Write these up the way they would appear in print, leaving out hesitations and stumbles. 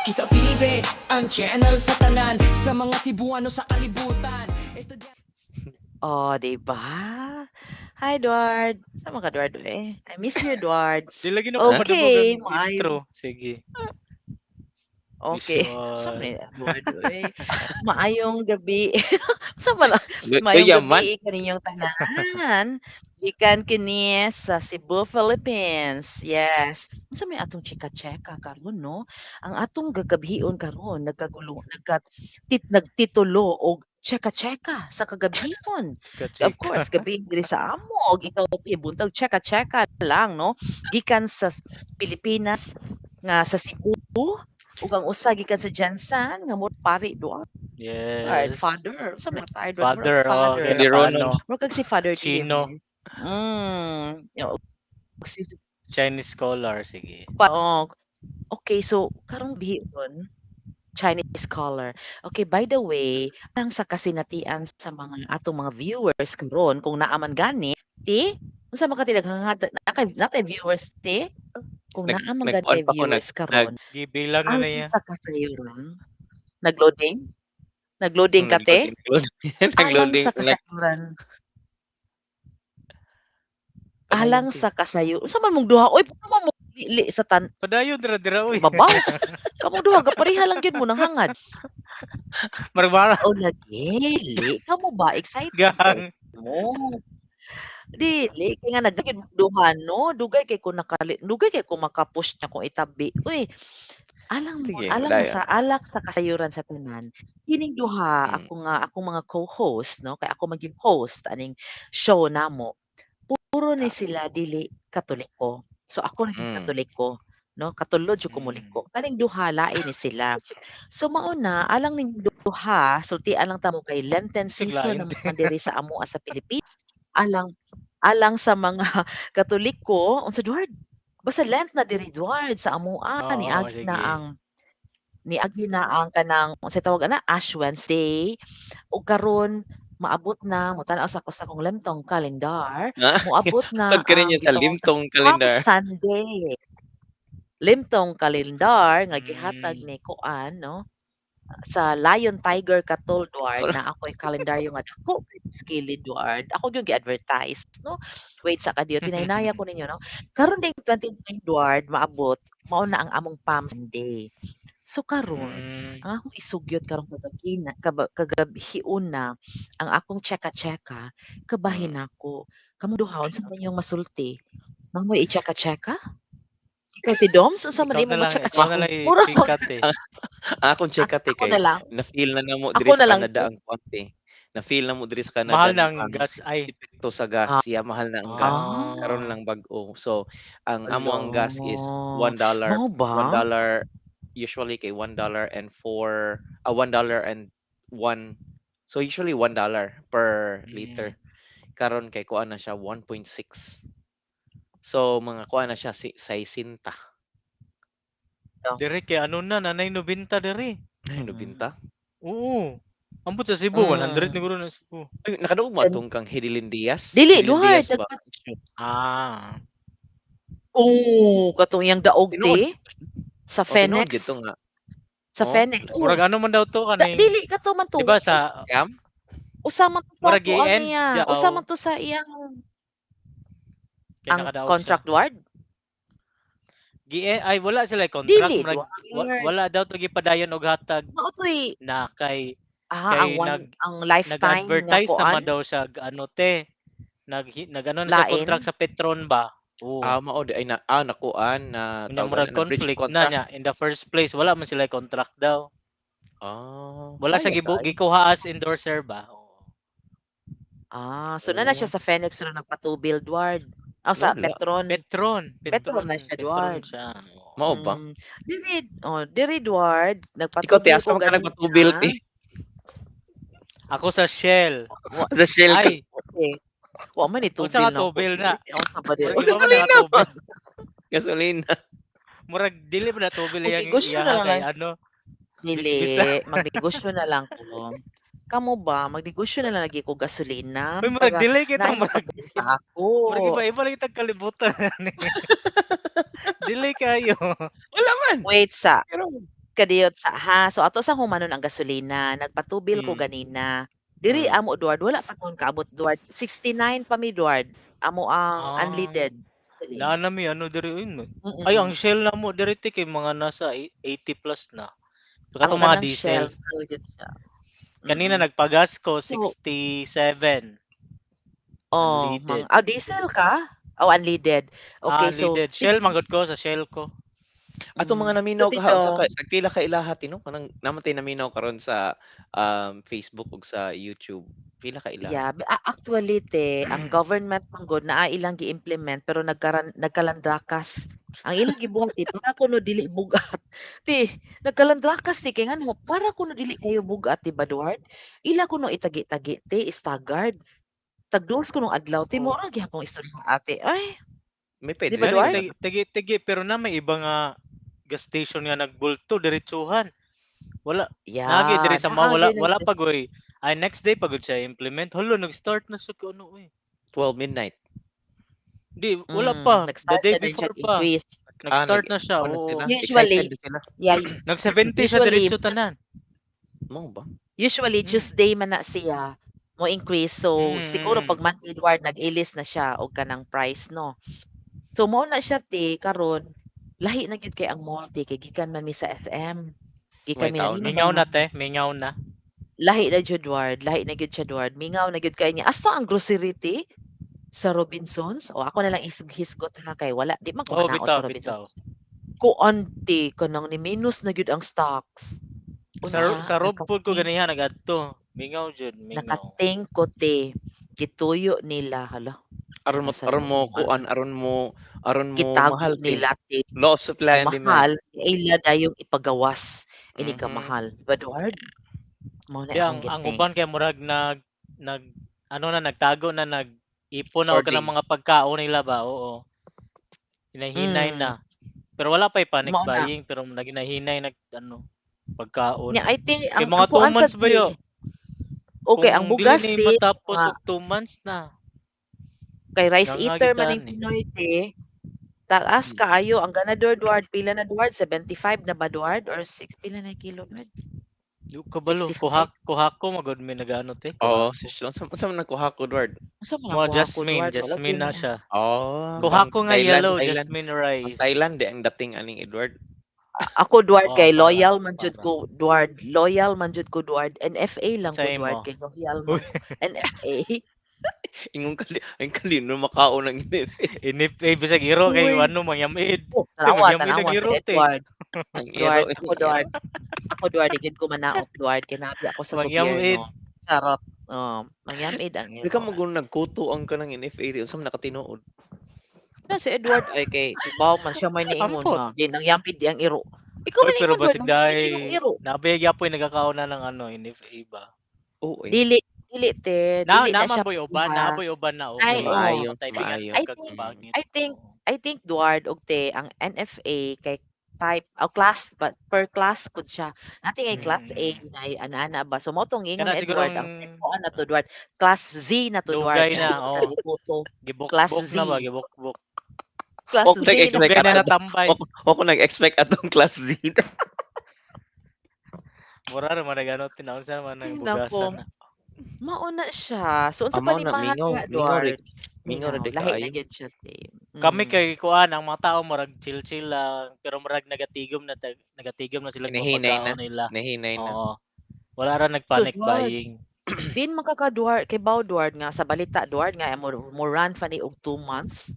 Kisa Pive, ang channel sa tanan, sa mga Cebuano sa kalibutan. Oh, 'di ba? Hi, Edward. Sama ka, Edward, eh. I miss you, Edward. Di lagi na ko Ah. madabog Okay, ang maayo. intro. Sige. Okay. Sama Visual. ni Edward, eh. Maayong gabi. Sama na. Lu Maayong yaman. gabi kaninyong tanan. Gikan kini sa Cebu, Philippines. Yes. Unsa may atong chika-cheka karon, no? Ang atong gagabhion karon nagtitulo og cheka-cheka sa kagabhon. Of course, Chika-chika. gabi diri sa amo og ikaw ibuntag cheka-cheka lang, no? Gikan sa Pilipinas nga sa Cebu ug ang usa gikan sa Jensen nga mo pari Eduard, Yes. father. Unsa may tayo Edward? Father, oh, Father. kay Di Ronon. Nakano. Murag kag si Father Chino. Tim. Yo, si Chinese scholar, sige. oh, okay, so karong bihon Chinese scholar. Okay, by the way, ang sa kasinatian sa mga atong mga viewers karon kung naa man gani, ti unsa man ka natay viewers ti? Kung Nag naa man nag-on gani pa ko viewers karon, Gibilang na ang na ya. sa kasayuran nagloading? Nagloading ka te? Alang Nag-loading. sa kasayuran. Alang sa kasayo. Unsa man mong duha? Oy, paano man mo li sa Padayon dira-dira uy. babaw? Kamong duha gapareha lang gyud mo nang hangad. Marmara. O lagi, kamo ba excited Gang. mo? Dili kay nga naggyud duha no, dugay kay ko maka-push niya kung itabi. Uy, Sige, alang padayon. sa alak sa kasayuran sa tanan. Kining duha akong mga co-host no, kay ako maging host aning show namo. Puro ni sila dili Katoliko. So ako naging Katoliko, no? Katulod jud ko muliko. Kaning duha lain ni sila. So mao na alang ning duha sultian lang ta mo kay Lenten season Siglain. naman diri sa amo sa Pilipinas. Alang sa mga Katoliko, unsa Edward? Basta Lent na diri Edward sa amoa Oo, sige. niagi na ang kanang unsay tawag ana Ash Wednesday ug karon maabot na motanaw sa ko sa kong limtong kalendar, moabot na Tag ka rin ang niya sa gitawag limtong Palm kalendar. Sunday. Limtong kalendar nga gihatag ni kuan no sa Lion Tiger Katol Edward na ako'y kalendaryo nga dako skill Edward. Ako yung gi-advertise no. Wait sa kadiyo tinaynaya ko ninyo no. Karon ding 29 Edward maabot mao na ang among Palm Sunday. So karon ang akong isugyot karong kagabihion na ang akong cheka-cheka kabahin ako. Kamo duha unsa man yung masulti? Mangmoy i-cheka-cheka? Ikaw ti Doms unsa man Ikaw imong na lang ma-cheka-cheka? i-chikat eh. Akong chekate Ako kay na lang. na-feel na namo Ako diri sa na lang Canada to. ang konti. Na-feel na mo diri sa Canada Mahal ng ang gas ay. epekto sa gas. Yeah, mahal na ang gas. Karon lang bag-o. So, ang amo ang gas is $1. Mao ba? $1 usually kay $1 and $1 and 1. So usually $1 per liter. Karon kay kuan na siya 1.6. So mga kuan na siya 60. Diri kay ano na nanay 90 diri. Ay, 90. Oo. Ambot sa Cebu 100 siguro na Cebu. Ay, nakaduog mo atong kang Hidilyn Diaz? Dili, Hidilyn Duhard, Diaz ba? Oo, katong iyang daog Tinuod. ti sa Tinuod Phoenix. gito nga. Sa Phoenix. Murag ano man daw to kaning Dili ka to man to. diba sa Scam? Usama to sa Murag kuan i-end niya. daw. Usama to sa iyang kay ang nakadaog contract ward. Ay wala sila contract Dili, murag Duhard. wala daw to gipadayon og hatag Mao to'y na kay ang lifetime nga nag-advertise naman kuan. daw siya ano te nag-ano na sa Lain. contract sa Petron ba? Oo. Mao di ay nakuan na Kanya murag conflict na niya in the first place wala man sila contract daw. Wala siya gikuha as endorser ba? So na siya sa Phoenix na nagpatubil Edward. Sa Wala. Petron. Petron na siya Edward. Mao ba? Diri Edward, Ikaw nagpatubil ti asa ka nagpatubil ti? Ako sa Shell. Sa Shell ka. Ay, Okay. Wa man itubil unsa ka na. tubil na? Unsa ba diri? Murag iba man na tubil. Gasolina. Murag dili man na tubil Okay, yang gusto na lang. kay ano. Dili, magnegosyo na lang ko. Kamo ba, magnegosyo na lang lagi ko gasolina. Uy, murag delay kita Naipag murag. sa ako. Murag iba lang itag kalibutan. Delay kayo. Wala man. Wait sa. Pero kadiyot sa so ato sa humanon ang gasolina, nagpatubil ko Mm. ganina. Diri Mm. amo Duard, wala pa kon kaabot Duard. 69 pa mi Duard. Amo ang Ah, unleaded gasolina. naa na mi ano diri uy. Ay ang Mm. Shell na mo diri kay mga nasa 80 plus na. So Ang katong mga kanang diesel. Shell mao gyud siya. Kanina Mm. nagpagas ko So, 67 unleaded. diesel ka? Unleaded. Okay, so Unleaded. Shell manggod ko sa Shell ko. Atong mga so naminaw kaha unsa dito, nagpila ka ilaha tino kanang namatay naminaw karon sa Facebook ug sa YouTube. Pila ka ilaha? yeah, actually ang government manggod naa ilang gi-implement pero nagkalandrakas. Ang ilang gibuhat para kuno dili bugat. Ti, nagkalandrakas kay ngano para kuno dili kayo bugat ti ba Duard? Ila kuno itagi-tagi staggered. Tagduos kuno adlaw ti Oh. mura gyapon istorya ate. Ay, May di pwede ba Gani Duard? tigi pero na may iba nga gas station nga nagbulto diretsuhan. Wala nagi diri Yeah, sa naagi wala pagoy. Ay next day pagod siya implement. Hulo nag-start na siya kuno uy. 12 midnight. Di wala pa. The nag-start day na din siya before pa. increase. Nag-start na siya. Ano sila? Oo. Usually, Excited na sila. yeah, Nag 70 siya usually diretso tanan. Mo ba? Usually, Mm. Tuesday man na siya mo increase. So, siguro pag Mm. Monday Edward, nag-ilis na siya og kanang price, no? So, mo na siya, karon lahi na gyud kay ang mall, kay gikan man mi sa SM. Gikan May mi tao na na. Mingaw na te, mingaw na. lahi na gyud Edward, lahi na gyud siya Edward. Mingaw na gyud kay niya. Asa ang grocery, sa Robinsons? O ako na lang hisgot ha, kay wala, di man ko Oh, manaot bitaw, sa Robinsons. bitaw. Kuanti, kanang ni minus na gyud ang stocks. Sa road food ko nakating- ganiha nagadto. Mingaw jud, mingaw. Nakating ko gituyo nila hala. Aron mo Nasa aron mo loob, kuan aron mo Gitago mahal kay nila law of supply and demand. mahal, ila dayong ipagawas ini ka Mhm. mahal. Diba Edward? Mao na Di akong ang giting. uban kay murag nag ano na nagtago na ipon na og Hoarding. kanang mga pagkaon nila ba, oo. Hinahinay Mm. na. Pero wala pa'y panic Mao na. buying pero naginahinay pagkaon. Nya I think Kay ang mga 2 kuan sa months ba yo? Okay, ang Kung bugas dili ni matapos mga og 2 months na. kay rice Nga eater man gitan ning eh. Pinoy taas kaayo ang ganador Duard pila na Duard 75 na ba Duard or 6 pila na kilo Duard? Di ko kabalo. 65. Kuhako magud mi nagano te. Oo, Kuhako. sa man nagkuha ko Edward. Unsa man Mo ang kuha ko Jasmine, Duard? Wala Jasmine na gyud siya. Oh, Kuhako nga yellow, Thailand. Jasmine Ang rice. Thailand di ang dating aning Edward. Ako Duard Oo, kay para, loyal man jud para. ko Duard. Loyal man jud ko Duard. NFA lang Sa ko Duard imo. kay loyal man ko. NFA. Ingon ang kanino makaon ng NFA. Inip bisag iro kay Uy. ano mangyamid. Oh, Te mangyamid ang tanawa iro sa te. Edward. Ang Duard, iro. ako Duard. Ako Duard, igid ko manaot Duard kay nabi ako sa Mangyamid. gobyerno. Charot. Mangyamid ang Di ka iro. mo gun nagkuto ang kanang NFA unsa man nakatinuod. Na si Edward ay kay tibaw man siya may niingon Ampot. na. Di nang yampid di ang iro. Ikaw Oy, man pero ingon Duard, basig nang yampid imong dahi iro. nabay gyapon nagakaon na ng NFA ba. Oo eh. Dili dili na Naman siya boy uban, piliha. naboy uban na okay. Ay, oo. Patay Maayo. I kag think- pangit. I think Duard og ang NFA kay type class but per class pud siya. Nating ay class A na ana ba. So mo tong ingon Kana ni Edward sigurong ang kuan na to Duard. Class Z na to Duard. dugay na, oo. Iputo. Gibok Class bok Z. na ba, gibok. Class Huwag Z na nag-expect Dugay na ato. natambay. Ako nag-expect atong class Z. Mura naman nagano tinaon sa naman Ay, ng nako. bugasan na. Mauna siya. So unsa Amo pa ni na mahal mingaw, niya Duard? mingaw ra di Lahi na kaayo. gyud siya Kami kay kuan ang mga tao murag chill lang pero murag negatigom na sila sa Hinahinay na. pagkaon nila. Nahinay na. Oo. Wala ra nagpanic So, buying. Din makaka-Duard kay Bao Duard nga sa balita Duard nga mo run fa ni og 2 months.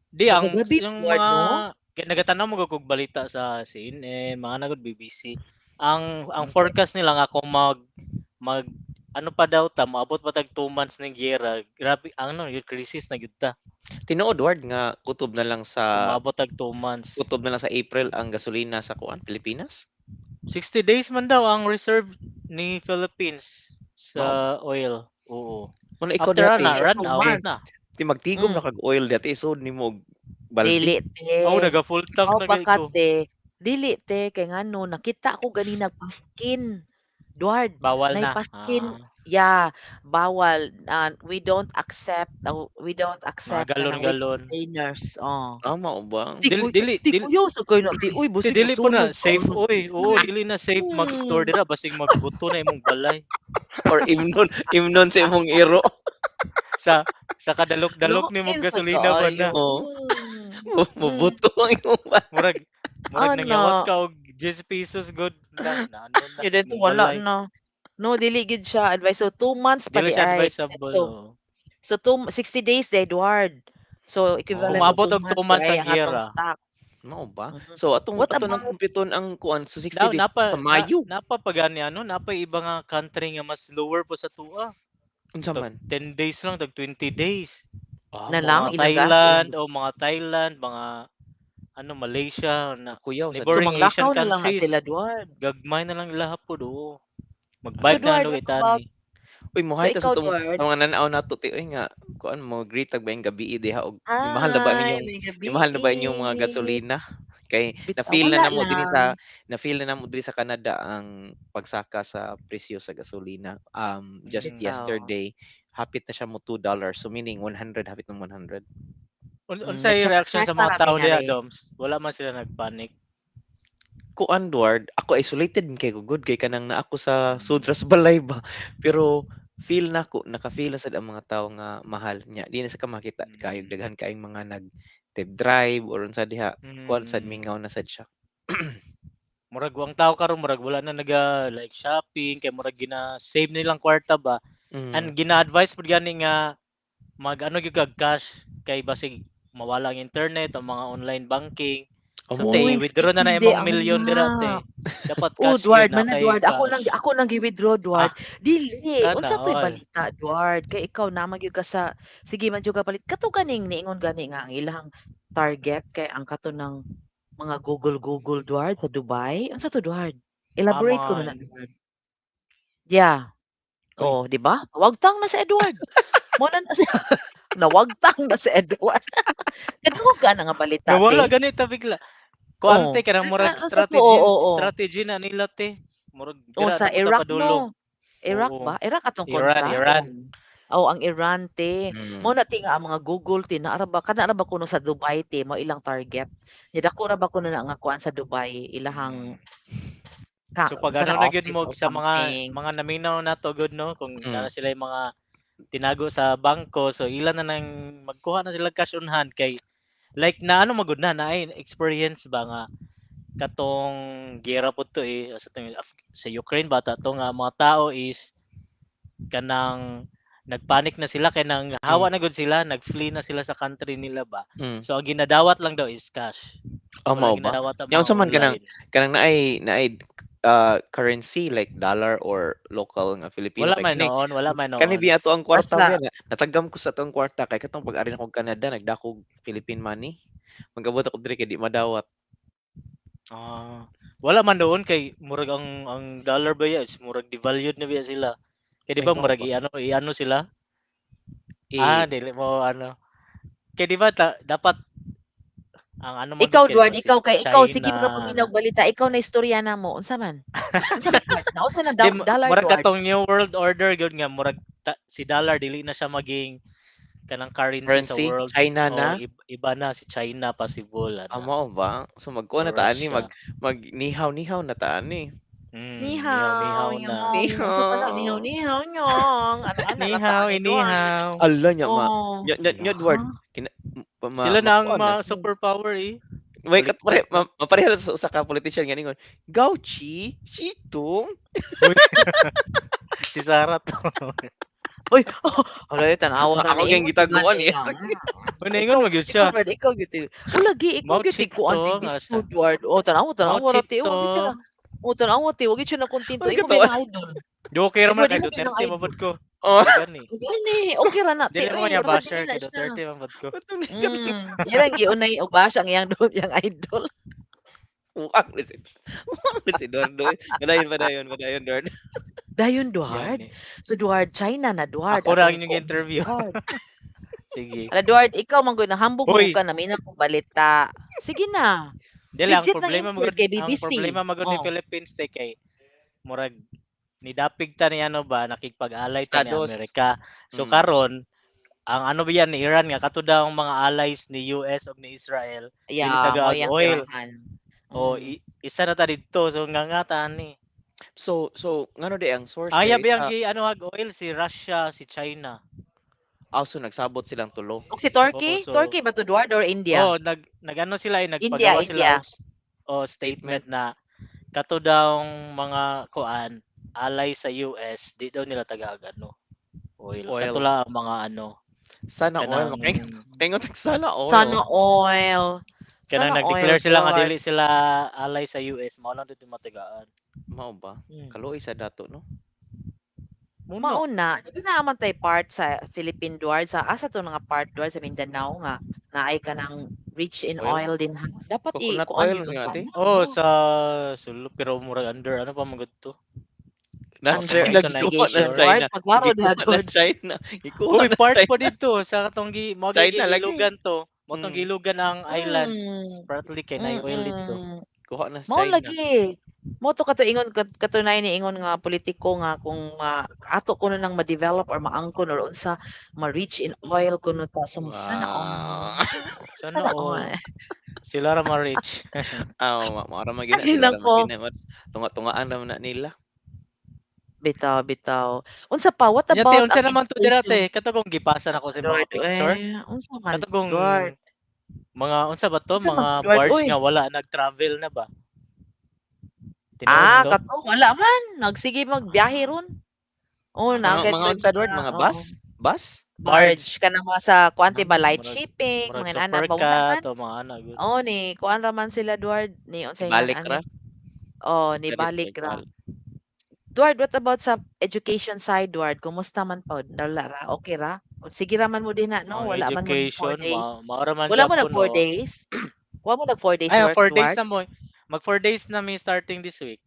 Di ang Magagabi, yung Lord, mga no? kay nagatanaw mo kog balita sa CNN, mga nagod BBC. Ang forecast nila nga kung mag ano pa daw ta maabot pa tag 2 months ning giyera. Grabe ano yung crisis na gyud ta. Tinuod Ward nga kutob na lang sa Maabot tag 2 months. April ang gasolina sa kuan Pilipinas. 60 days man daw ang reserve ni Philippines sa oil. Oo. Kung ikaw After dati, na, run 2 out months. na. ti magtigom na kag oil dati isod nimo og balde. Dili te. Oh, naga full tank Mao na pa gay ka ko. te. Dili te kay ngano nakita ko ganina paskin. Duard, Bawal na. paskin. Yeah, bawal. We don't Mga accept kanang weight galon-galon. containers. Oh. Mao ba? Di Dili kuy dili di dili kuyaw sa kay na ti uy basig dili po na masunog ka safe ano. oy. Oo, dili na safe mag-store dira basig magbuto na imong balay. Or imnon sa imong iro. Sa sa kadalok-dalok Lain nimong sa gasolina ba na. kaayo. Oo. Mm. Mabuto ang imong Murag murag nangyawat Ana, ka og 10 pesos good na ano na yun dito imong wala balay. na. No, dili gid siya advice. So 2 months pa Dili di siya ay. advisable. So Oo. so 60 days di Edward. So equivalent Oh, to Umabot 2 og 2 months di months ay ang ang atong giyera. stock. mao ba? Mhm. So atong What ato nang about kumpiton ang kuan so 60 days sa Mayo. Napa pa gani ano, napa iba nga country nga mas lower po sa tua. Unsa Tag man? 10 days lang, tag 20 days. na Mao lang Mga ba? ilang gas ilang Thailand, mga ano, Malaysia na Kuyaw sad so siya. neighboring Asian manglakaw na lang na countries. sila Edward. Gagmay na lang ila hapud oo. So Magbike na Edward, ano what about itani. Uy, so mohay ta sa ikaw tong Edward? mga nanaw nato ti uy nga kuan mo gritag ba yung gabi diha og Ay, may may gabi mahal na ba inyong mga gasolina? Kay bitaw wala lang. na feel na namo diri sa Canada ang pagsaka sa presyo sa gasolina. Just Bitaw. yesterday hapit na siya mo $2. So meaning 100 hapit ng 100. At Unsay saka reaction sa kwarta mga rami tao na diha, rin. Doms? Wala man sila nagpanic. Kuan Edward, ako isolated kay ko good kay kanang na ako sa Sudras Balay ba. Pero feel na ko naka-feel na sad ang mga tao nga mahal niya. Di na sa ka makita kayog daghan kaayong mga nag drive or unsa diha kuan sad Mm. mingaw na sad siya. Murag ang tao karon murag wala na naga like shopping kay murag gina-save nilang kwarta ba. And Mm. gina-advise pud gani nga mag-ano gyud kag cash kay basig mawala ang internet, ang mga online banking. So Amo te Uy, i-withdraw na na hindi imong ang milyon dira te. nga. Dapat Oh, cash gyud Edward, na man kay Edward, cash. ako nang gi-withdraw Edward. Ah, Dili, sana unsa toy all. balita Edward? Kay ikaw na magyud ka sa sige man jud ka palit. Kato ganing niingon gani nga ang ilang target kay ang kato ng mga Google Edward sa Dubai. Unsa to Edward? Elaborate ko na Mga Edward. Yeah. Uy, Oh, di ba? Wagtang na si Edward. Mo na na si nawagtang na si Edward. Kadungog ka na nga balita nawala te. gani ta bigla. Kuante Oh. kanang murag Sa to, oo. strategy na nila te. Murag O dira sa na punta Iraq padulong. no? Iraq Oo. ba? Iraq atong Iran, kontra? Iran. Oh, ang Iran te. Mao mm. na ti nga ang mga Google ti naara ba kana ra ba kuno sa Dubai te mao ilang target. Nya dako ra ba kuno na nga kuan sa Dubai ilahang So pag sa ano na na gyud office mo or sa something. mga naminaw nato good no kung Mm. na sila yung mga tinago sa bangko so ilan na nang magkuha na sila cash on hand kay like na ano magud na ay experience ba nga katong gera po to sa Ukraine bata to nga mga tao is kanang nagpanic na sila kay nang hawa Mm. na gud sila nag-flee na sila sa country nila ba Mm. so ang ginadawat lang daw is cash wala Mao ba? ginadawat ang Yang mga unsa man online kanang naay currency like dollar or local nga Filipino kay kani wala man kani noon biya ato ang kwarta Basta ba natagam ko sa atong kwarta kay katong pag-ari na kog Canada nagdakog Philippine money. Magabot ako diri kay di madawat. Wala man doon kay murag ang dollar ba ya is murag devalued na biya sila. Kay di Ay ba mao murag ba? iano sila? Eh, Dili mo ano. Kay di ba dapat ang ano man ikaw gud kay Edward, basig ikaw sige China mga paminaw balita, ikaw na istorya na mo. Unsa man? Unsa man Edward? Naunsa na di dollar murag Edward? katong new world order gud nga murag si dollar dili na siya maging kanang currency sa currency world. China O na. iba na si China possible ana. Mao ba? So magkuha na Or taan ni Russia. mag nihaw-nihaw na taan ni. Ni Nihaw-nihaw hao, na. nyong. Unsa pa na Nihaw. nihaw, nyong. Ano na Nihaw, taan Edward? inihaw. Ala nya Oh. Edward Ha? Sila na ang makuha na. superpower eh. Wait, kat pare, Baliktad na. mapareha sa usa ka politician nga ningon. Gauchi, Chitong. Si Sarah to. Uy, alay tanawa na Ako ni. gyang gitaguan eh. Uy, naingon mo gyud siya. Edward, ikaw gitu. Wala gi ikaw Mao gitu ko anti chito, bis asa. Edward. O tanawa Mao ra ti. chito. O gid na. O tanawa ti, wag siya na kontento. Ay, Imo katawa. gyud idol. Di okay ra man Edward, kay imo gyud Duterte idol. mabot ko. Oh, Gani. Gani, okay ra na ti. Dili mo kanya Basta basher dili na kay siya. Duterte mabot ko. Yan giunay ubas ang iyang yang idol. mukhang si Eduardo. Padayon, Eduardo. Dayon Duard. Gani. So Duard, China na Duard. Ako ra Atong ang interview. Duard. Sige. Ala Duard, ikaw man gyud nahambog mo Hoy. ka na mina kong balita. Sige na. Dili ang Legit na problema import magud kay ang BBC. problema magud ni Oh. Philippines kay murag nidapig ta ni ano ba nakigpag-alay ta ni Estados. Amerika. So Mm. karon ang ano ba yan ni Iran nga kato daw ang mga allies ni US ug ni Israel dili Yeah, mo tagag yang oil. tirahan. O isa na ta didto so ngangata ni. So ngano di ang source Ang diri yabi ang sa gi ano hag oil si Russia, si China. also nagsabot silang tulo. Ug si Oo, Turkey? so Turkey ba to, Duard, or India? oh nagano sila India, nagpagawa sila India. og statement na kato daw mga kuan alay sa US di daw nila tagag ano oil. Oil. Kato lang ang mga ano Sana oil. kanang Kaingon sana oil. Sana oil. kanang Sana nag-declare oil, sila nga Duard. dili sila alay sa US mao lang dito matagaan. Mao ba? Hmm. Kaluoy sa dato no. Muna. Mauna, di ba naman tay part sa Philippine, Duard, sa asa to nga part, Duard, sa Mindanao nga naay ka ng rich in Oil? oil din ha. Dapat Coconut kuan oil yun nga ka, ate. ano? Oh, sa sulod pero murag under ano pa magud to. Nasa Under China, investigation, gikuha na Duard. China. Paglaro na, Gikuha na Duard. China. Gikuha Uy, na part China. po dito sa katong mo China lagi. gilugan to. Mo tong Mm. gilugan ang islands. Mm. Partly kay na oil dito. Mm-mm. Kuha na Mao China. lagi. Mo to kato ingon katunay ni ingon nga politiko nga kung ato kuno nang ma-develop or maangkon or unsa ma-rich in oil kuno ta sa sana Wow. Sana all. Sila ra ma-rich. Maara magina Ay, sila ra nako. magina. Tunga-tungaan naman na nila. Bitaw, bitaw. Unsa pa? What Yate about unsa ang naman to inflation? dirate? Kato kong gipasan ako sa mga Duard, picture. unsa man, Kato kong Duard? mga unsa ba to? Unsa man, Mga Duard? barge Uy. nga wala nag-travel na ba? Tinuod to? Kato, wala man. Nagsige magbiyahe ron. Oh, Mga nagad unsa Edward, mga bus? Bus? barge kanang mga sa kuanti ba light Murag- shipping, Murag mga anak ba wala man. supercat o mga anak. Good. Oh, ni kuan ra man sila, Duard, ni unsay Balik nga ra. Oh, ni Dali balik igual. ra. Duard, what about sa education side, Duard? Kumusta man pod? Dala ra, okay ra? O, sige ra man mo din na, no? Ang Wala man mo ng 4 education, days. maara man Wala mo gyapon, nag 4 no? days? Wala mo nag 4 days Ay, work, 4 days Duard? na mo. Mag 4 days na mi starting this week.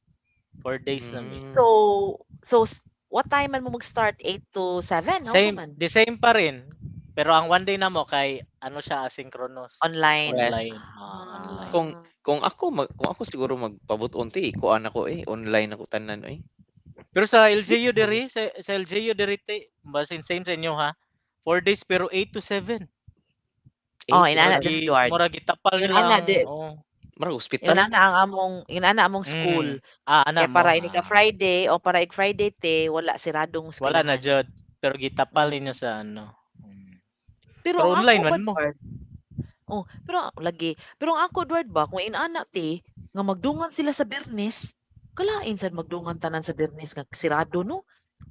4 days na mi. Mm. So what time man mo mag-start? 8 to 7? Unsa Same, man? the same pa rin. Pero ang one day na mo kay ano siya asynchronous. Online. Yes. Online. Online. Kung ako siguro magpabuton ti, kuan ako online ako tanan Pero sa LGU diri, sa LGU diri te, basin same sa inyo ha. 4 days pero 8 to 7. Oh, inaana din, Duard. Mura gitapal nila Inaana ang din. Marag hospital. Inaana among school. Ana Kaya mo. para ini ka Friday o para ik Friday te, wala siradong Wala na eskwelahan. jud. Pero gitapal ninyo sa ano. Pero Pero ang online ako, man mo. Duard, pero lagi. Pero ang ako, Duard, ba, kung inaana te, nga magdungan sila sa Bernes, kalain sad magdungan tanan sa Bernes nga sirado, no?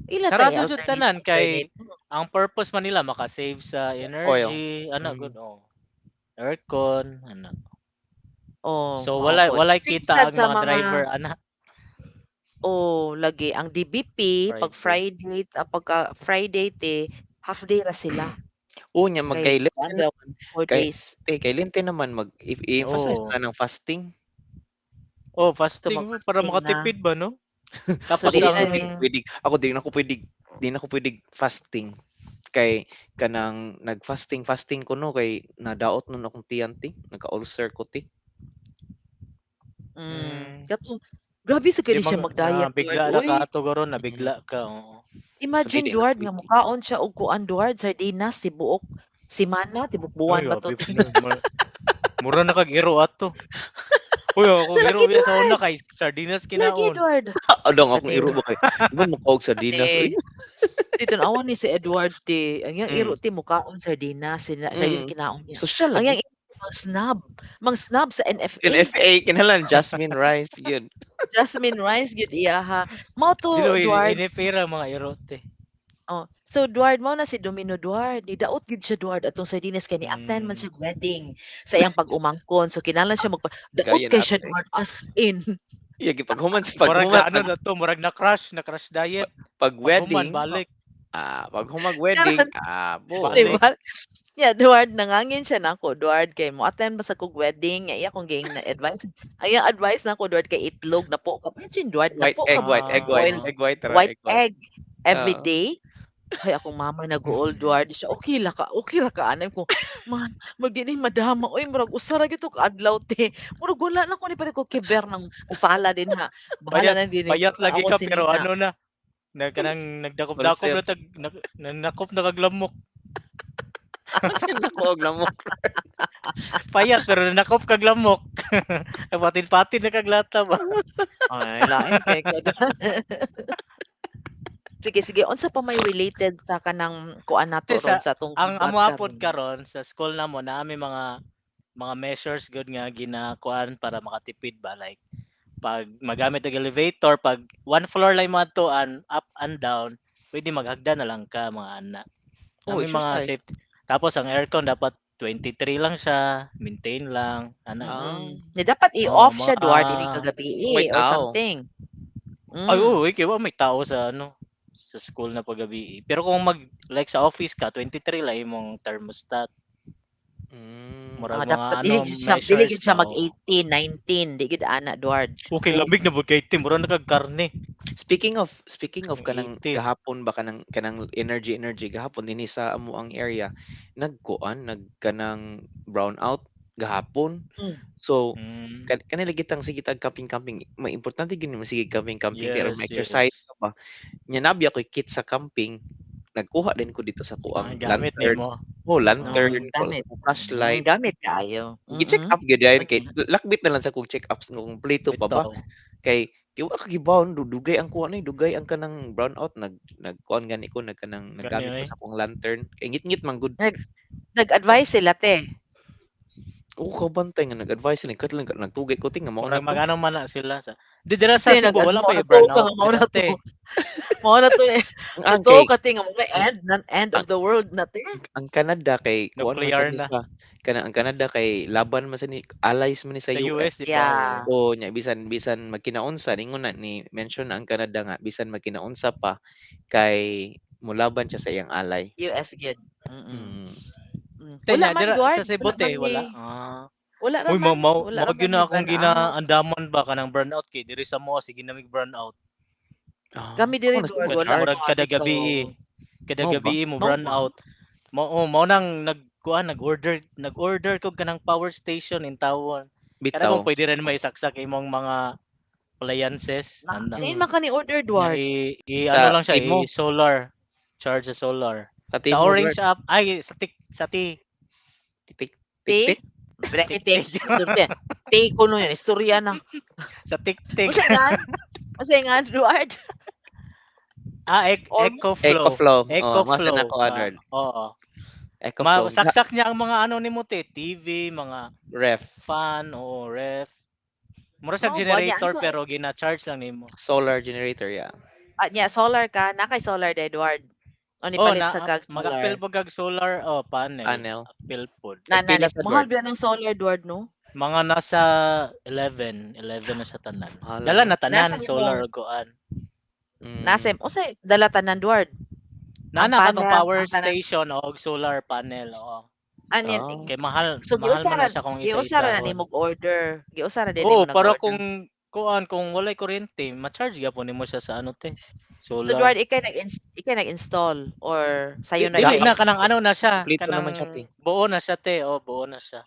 Ila Sarado tayo jud alternate tanan kay internet. ang purpose man nila maka-save sa energy, ana Mm. good aircon, ana. Oh, So mao wala pod. wala Same kita sad ang sa mga driver ana. lagi ang DBP pag Friday, pagka Friday te, half day ra sila. Nya magkailit Kay daw 4 Kay- days. kay linte naman i-emphasize Oo. na ng fasting. Oh, fasting mag-fasting para na. makatipid ba no? Tapos dili ang na Ako di na ko pwede fasting kay kanang nag-fasting ko no kay nadaot nun akong tiyanti, nagka-ulcer ko ti. Kato, grabe sa di kani siya mag-diet, bigla Duard. na ka Uy, ato garo na bigla ka. Oo. imagine, Sabi, di Duard, na nga pwede. mukaon siya og kuan, Duard, sardinas, tibuok, simana, tibuk buwan ba to? Ay, grabe na. Mura na kag iro ato. Uy, ako iro biya sa una kay sardinas Lagi, kinaon. Duard. Adong akong Ate. iro ba kay. Iba makaog sa dinas. Ate. Dito awan ni si Edward ti. Ang yang Mm. iro ti mukaon sardinas, siya yung kinaon niya. Social Ang lagi. yang mang snub sa NFA. NFA kinalan Jasmine Rice yun. Jasmine Rice gyud iya ha. Mao to, Dilo Duard. inefira mga iro te. So Duard mo na si Domino Duard. Ni daot gid siya Duard atong sardinas kay ni attend man Mm. siya wedding sa iyang pag-umangkon. So kinahanglan siya daot Gaya kay siya natin. Duard as in. Yagi paghuman sa Murag na paghuman ano na to, murag na crash diet. pag Paghuman, wedding. balik. Pag humag wedding, Balik. Diba? Yeah, Duard, nangangin siya nako, Duard, kay mo attend ba sa kog wedding, nga iya kong ging na advice. Ay, advice nako, Duard, kay itlog na po ka. Imagine, Duard, na white po egg, ka white egg, white boiled egg, white ra, white egg white. egg every Oo. day. Ay, akong mama nag-old, Duard. Siya, okay ra ka, anay ko. Man, magdining madama. Oy, murag usara gito ka adlaw, te. Murag wala na ko ni pa ko kiber ng usala din ha. Bahala na din. Payat lagi ka pero ano na, kanang Full nagdakop-dakop set. na tag nakop na kaglamok. Asan ako og lamok? Payat pero nakop kaglamok. Patin-patin na kaglata ba. Ay, lain kay ka. Sige, unsa pa may related sa kanang kuan nato Sa ron sa tong ang sugat amo apod karon? karon sa school namo naami mga measures good nga ginakuan para makatipid ba like pag magamit og elevator pag one floor lang mo adtoan up and down pwede maghagdan na lang ka mga ana. Oh, Nami mga exercise. safety. Tapos ang aircon dapat 23 lang siya, maintain lang ana. Ah, Ni dapat Oh, i-off siya mga duwa dini kagabi may or tao. something. ay Mm. oo, kay wa may tao sa sa school na paggabi. Pero kung like sa office ka 23 lang imong thermostat. Murag mga Dapat dili measures gid siya ba. mag 18, 19, di gid ana Duard. Okay, Oh, lamig na bud kay Tim, mura na kag karne. speaking of Ang kanang 18. gahapon ba kanang energy gahapon dinhi sa amo ang area kanang brownout gahapon. Mm. So Mm, kanila gitang sige tag camping. May importante gyud mo sige camping pero yes, ma-exercise yes. ka ba. Nya nabi ako kit sa camping. Nagkuha din ko dito sa kuang Gamit lantern. nimo. Lantern ko Gamit. sa flashlight. Gamit kaayo. Gi-check up gyud yan kay lakbit na lang sa kung check ups kung kompleto pa ba. Bitaw. Kay wa ka gibawn dugay ang kuha ni dugay ang kanang brownout nagkuan gani ko Gani naggamit ko ay. sa akong lantern kay ngit-ngit man gud. Nag-advise sila te. Oo kabantay nga nag-advise sila kat lang nagtugay ko tinga mao na Murag to. magano man na sila sa. Di dira sa Kasi Cebu wala pa nag-ano burnout. mao na to. Dati. Mao na to eh. Ang Totoo kay ka tinga mo end of the world na te. ang Canada kay kuan man Nuclear siya na. sa ang Canada kay laban man sa ni allies man ni sa Sa US. US di ba? Yeah. O nya bisan magkinaunsa ningon na ni mention na ang Canada nga bisan magkinaunsa pa kay mulaban siya sa iyang ally. US gyud. Mm. Wala Tanya man dira Duard. sa Cebu te man wala. ni- Wala ra Uy, man. mau Wala ra man gina ni akong burnout. ginaandaman ba kanang burnout kay diri sa mo sige namig burnout. Kami diri na Duard siya wala ma-charge. Murag kada ito. gabi kada Mao ba? gabi mo Mao ba? burnout. Mao nang nag-order ko kanang power station in tawon. Kada Bitaw. kung pwede rin may saksak imong mga appliances. Diin man ka ni order Nya Duard. ano Sa lang siya, Timo. solar. Charge sa solar. Sa Sa Timo Orange Duarte. app, ay sa Tik Te? Wala ite. Te kuno yun. Istorya na. sa TikTok. Kasi nga Duard. Or- EcoFlow. EcoFlow. Masa na ko Arnold. Oo. EcoFlow. Masaksak niya ang mga ano nimo te, TV, mga Ref. fan o ref. Mura sa Mao ba niya? generator Ano? pero gina-charge lang nimo. Solar generator, yeah. Solar ka. Nakay solar de Eduard. O ni Oh, palit sa kag mag-appeal solar. po kag solar panel. Panel. Appeal po. Pila sa Mahal Duarte? ba ng solar Eduard no? Mga nasa 11 na sa tanan. Hala. Dala na tanan Nasa solar o kuan. Nasem. O say dalatan ng Eduard. Nana Ang katong panel, power ang tanan- station o solar panel. Oo. Anin. Oh. Kay mahal So mahal man giusara na siya kung giusara na isa-isa. nimo order. Giusara din Oo, nimo para nag-order. kung walay kuryente, ma-charge gyapon nimo siya sa ano te. So Solar. Eduard ikay nag-install or sayo na Dili siya? na kanang ano na siya, Kompleto kanang naman siya, te. buo na siya te. Oh, buo na siya.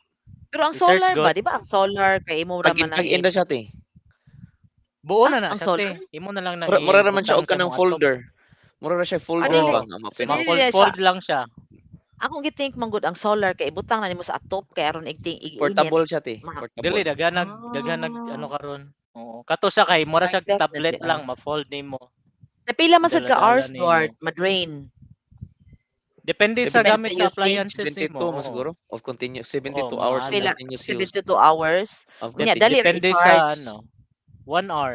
Pero ang I-search solar ba, God. di ba? Ang solar kay imo ra man Pag inda siya, te. Buo na na ang siya solar? te. Imo na lang nang Mura naman siya og ibutang sa kanang mga folder. Mura na siya folder Ano ba yun? nga So, mapin. dili na Fold lang siya. Akong githink manggod ang solar kay ibutang na nimo sa atop kay aron igting Portable siya, te. Dili Portable. daganag ano karon. Oo. Kato siya kay mura siya Like tablet definitely, lang ma-fold nimo. Napila man sad ka Dala-dala hours nimo. Duard, ma-drain. Depende sa Depende gamit sa sa usage. appliances 72 nimo. mo oo. siguro. Of continuous 72 Oo, hours of mga Pila continuous use. 72 hours. Of Unya, continuous. dali ra Depende i-charge. sa 1 hour.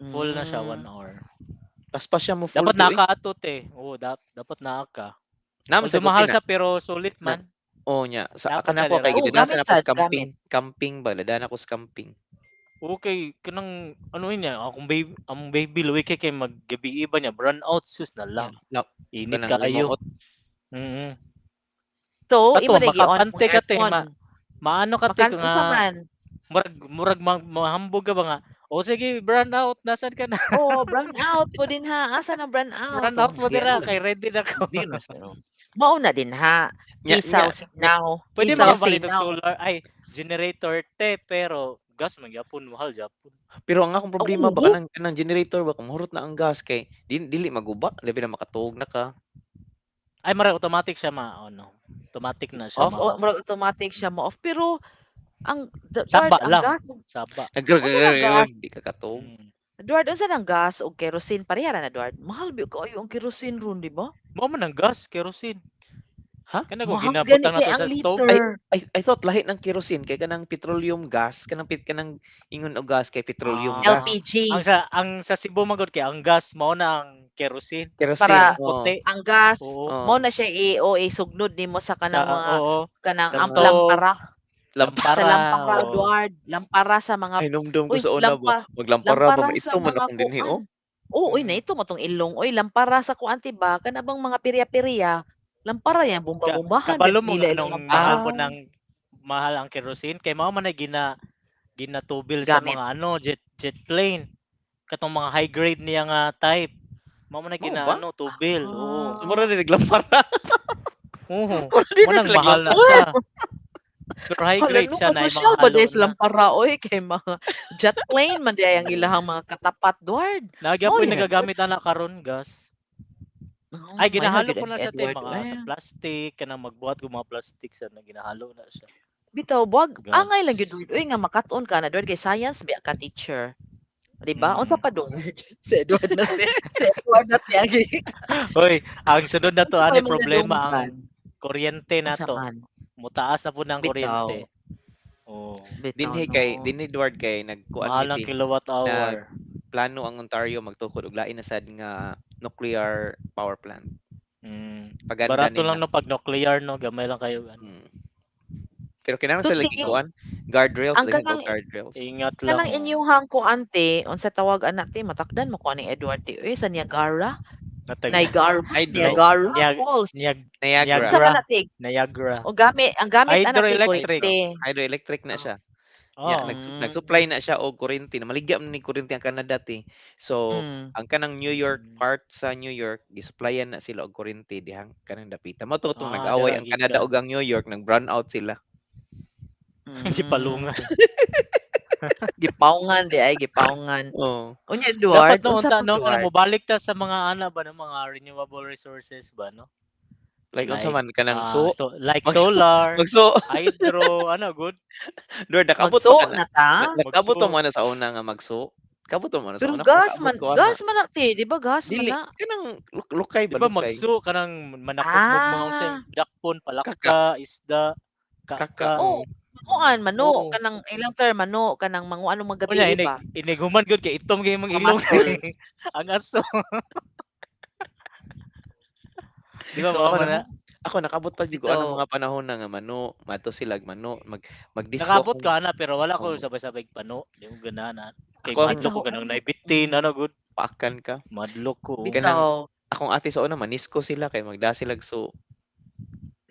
Full na siya Mm. 1 hour. Paspas siya mo full Dapat to, eh. nakaatot eh. Oo, dapat naka. Naman sa Although mahal kutina. siya pero sulit man. Oh nya. Sa Dapat akan ako dali kay ra. Oo, gidanasan gamit ako sa sad, gamit. camping ba ladana ko sa camping. Okay, kanang ano niya, ang baby luwi kay maggabi iba niya, burn out sus na lang. Yeah. Init Kanang kayo. limuot. Mhm. So, Ato, imo na gi-on makapante ka, te, aircon. Maano ka te Makan unsa nga man. murag mahambog ka ba nga. O sige, burn out, nasan ka na? Oh, brown out po din ha. Asa na brown out? Burn out mo dira kay ready na ko. Venus. Mao na din ha. Nya, Isaw nya. signaw. Pwede Isaw makapalit og signaw. solar ay generator te pero gas man gyapon mahal gyapon. Pero ang akong problema ba Oo. kanang generator ba kung mahurot na ang gas kay dili maguba, labi na makatuog na ka. Ay mara automatic siya automatic na siya Off, o ma-off. murag automatic siya mo-off. Pero ang Saba Duard, ang lang, gas, saba. unsa ng gas? Di ka katuog. Mm. Duard, unsa ng gas o kerosene? Pareha ra na, Duard. Mahal ba kayo ang kerosene ron, di ba? Mao man ang gas, kerosene. Ha? Kana kung Mahal gani ginabutang kay nato ang sa stove. liter. I thought lahi ng kerosene kay kanang petroleum gas, kanang ingon og gas kay petroleum Ah, gas. LPG. ang sa Cebu man gud kay ang gas mao na ang kerosene. Kerosene, Para Puti. ang gas, Oo. mo na siya isugnod nimo sa kanang Sa mga oo, kanang sa ang stove, lampara. Sa lampara. lampara, Oo. Duard. Lampara sa mga Ay numdum ko uy, sa una ba. Maglampara ba lampara sa ito man mga akong dinhi oh. kuan. Oo, uy, Mm. na ito mo tong ilong. Uy, lampara sa kuan tiba, kanabang mga pirya-pirya. Lampara yan, bomba-bombahan Kabalo mo nila nga ilang nung mahal lampara. po ng mahal ang kerosene kay mao man ay ginatubil sa Gamit. mga jet plane. Katong mga high grade niya nga type. Mao man ay Mao ba? tubil. Oo. So mura din naglampara. Oo. Mura din Manang sila mahal na naglampara. siya. Pero high Hala, grade no, siya na yung social mga ba halo des na. lampara, oy, kay mga jet plane man di ang ilahang mga katapat, Duard. Nagyapoy Mao din, nagagamit ana karon gas. Oh, Ay ay, ginahalo hagid ko ang na siya tay Edward, mga sa eh. plastic kanang magbuhat og mga plastic sa ginahalo na siya. Bitaw, buwag, Gas. angay lang yun, Duard. Uy, nga makaton ka na, Duard, kay science ba ka teacher. Di ba? Unsa pa, Duard? Si Edward na si Edward na tiyagi. Hoy, ang sunod na to Unsa pa ani yung mga problema nadunggan? ang kuryente na Unsa to. man? Mutaas na po ng Bitaw. kuryente. Oh, Bitaw, Dinhi Edward kay nagkuan mahal ang meeting. kilowatt hour. Plano ang Ontario magtukod og lain na sad nga nuclear power plant. Paganda Barato lang nila. no pag nuclear no, gamay lang kayo. Mm. Pero kinahanglan So, sila tingin- gikuan, guardrails ang din kanang- guardrails. Ingat lang. Kanang inyuhang ko ante, unsa tawag anak ti matakdan mo ko ni Edward ti sa Niagara? Niagara. Hydro. Niagara Niag- Falls. Niagara. Unsa man natig? Niagara. O gamit, ang gamit anak ti Hydroelectric. kuryente. Hydroelectric na siya. Oh. Yeah, nag-supply na siya og kuryente. Namaligya man ni kuryente ang Canada ti. So, ang kanang New York part sa New York, gisupplyan na sila og kuryente dihang kanang dapita. Mao to tong nag-away ang dira Canada gikan. ug ang New York, nag-brown out sila. Gipalungan. Gipawngan di ay gipawngan. Oh. Unya Edward, Dapat no, unsa pa no, Edward? mobalik ta sa mga ba ng mga renewable resources ba no? Like unsa Like, man kanang like magso- solar, magso hydro, good. Lord, nakabot Magso ka na ta. Nakabot Magso. mo na sa una nga magso. Kabot mo na sa Pero una. gas man, Nakabot ko, gas man na ti, di ba gas man Dili, na? kanang lukay Di ba ba lukay? magso kanang manakot mo mga unsay dakpon, palaka, isda, Kaka. Oh, kuan mano Oo. kanang ilang term mano kanang mga ano Unya magabi ba? iniguman gud kay itom kay mga Mga ilong. masol. Ang aso. Di ba Ito, mao ano? man na? Ako nakabot pa gyud ko Ito. anong mga panahon na nga mano, mato sila mano, mag-disco. Nakabot ka na pero wala ko Oo. sabay-sabay pano. Di mo ganahan. Kay Ako ang- madlok ko kanang naibitin good. Paakan ka. Madlok ko. Bitaw, Akong ate sa una manisco sila kay magda sila so